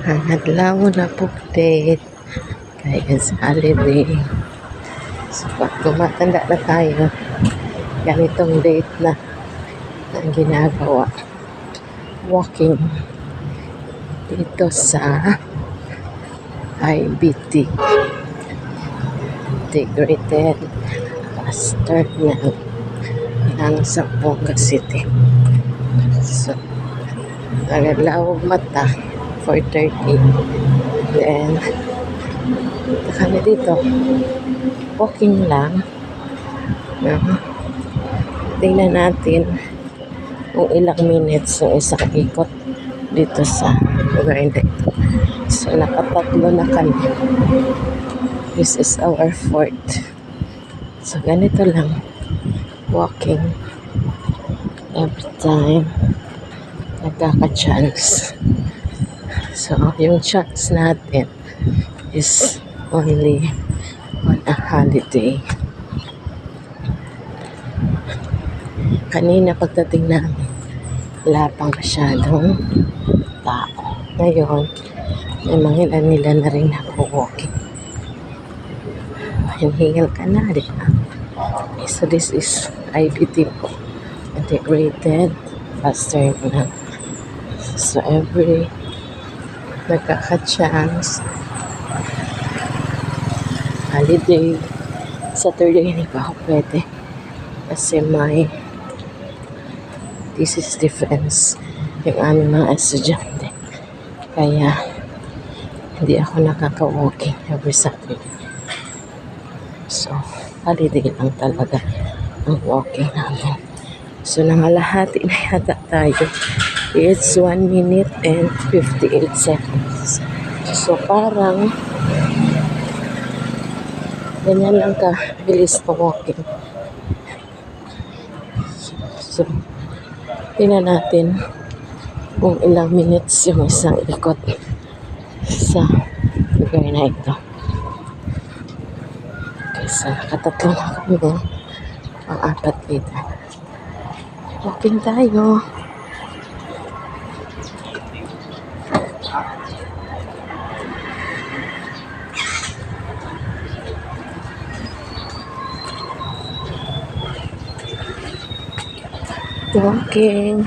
Ang adlaw na update kaya sa holiday. So pag tumatanda na tayo, ganitong date na ang ginagawa. Walking dito sa IBT, Integrated Bus Terminal ng Zamboanga City. So nagalawag mata 4:30. Then kami dito walking lang. Tingnan natin kung ilang minutes yung isang ikot dito sa lugar na ito. So nakatatlo na kami. This is our fourth. So ganito lang, walking every time nagkaka-chance. So yung chance natin is only on a holiday. Kanina pagdating namin, wala pang masyadong tao. Ngayon, may mga nila na rin nag-walking. Hinhingal ka na, di ba? So this is IBT po, Integrated Bus Terminal. So every nagkaka-chance holiday, Saturday hindi pa ako pwede kasi may thesis defense yung aming mga estudyante, kaya hindi ako nakaka-walking every Saturday. So holiday lang talaga ang walking namin. So nangalahati na yata tayo. It's 1 minute and 58 seconds. So parang ganyan lang ka bilis pa walking. So tingnan natin kung ilang minutes yung isang ikot sa lugar na ito. Okay, so nakatatlo na kami, ang apat dito. Walking tayo. Walking.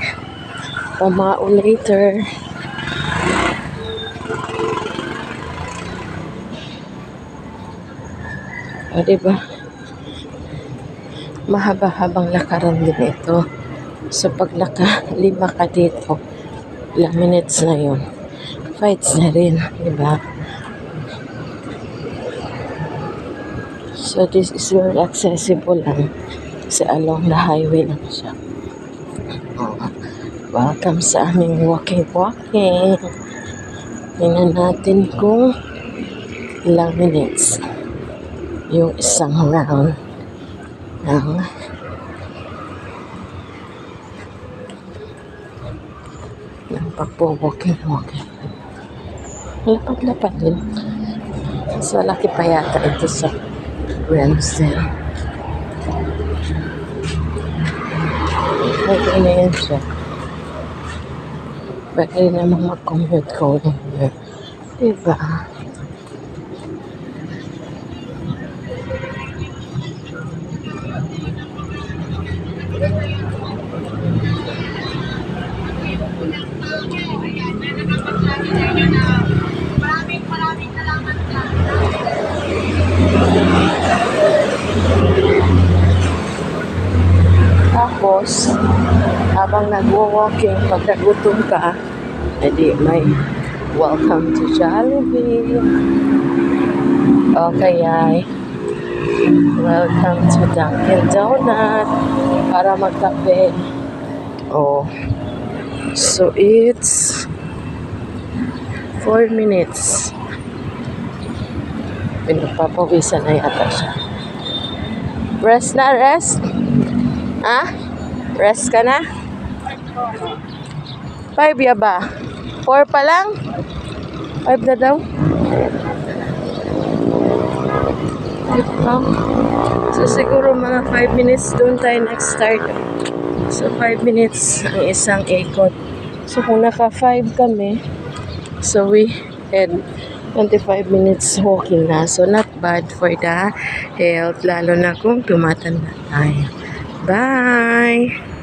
Pamao later. O diba? Mahaba-habang lakaran din ito. So pag lima ka dito, ilang minutes na yun, fights na rin, diba? So this is very accessible lang kasi along the highway lang siya. Welcome sa aming walking. Tingnan natin kung ilang minutes yung isang round ng pagpo-walking. Lapad din. So laki pa yata ito sa Ramsdale. Okay na yan siya. Pwede namang mag-commute ko here. Diba? Maraming salamat. Tapos, habang nagwo-walking, pag nagutom ka, edi may welcome to Jollibee. O kaya, welcome to Dunkin' Donut para magkape. Oh, so it's 4 minutes. Pinagpapawisan na yata siya. Rest na, rest? Ha? Rest ka na? 5 ya ba? 4 pa lang? 5 na daw? So siguro mga 5 minutes doon tayo next start. So 5 minutes ang isang ikot. So kung naka 5 kami, so we And 25 minutes walking na. So, not bad for the health. Lalo na kung tumatanda tayo. Bye!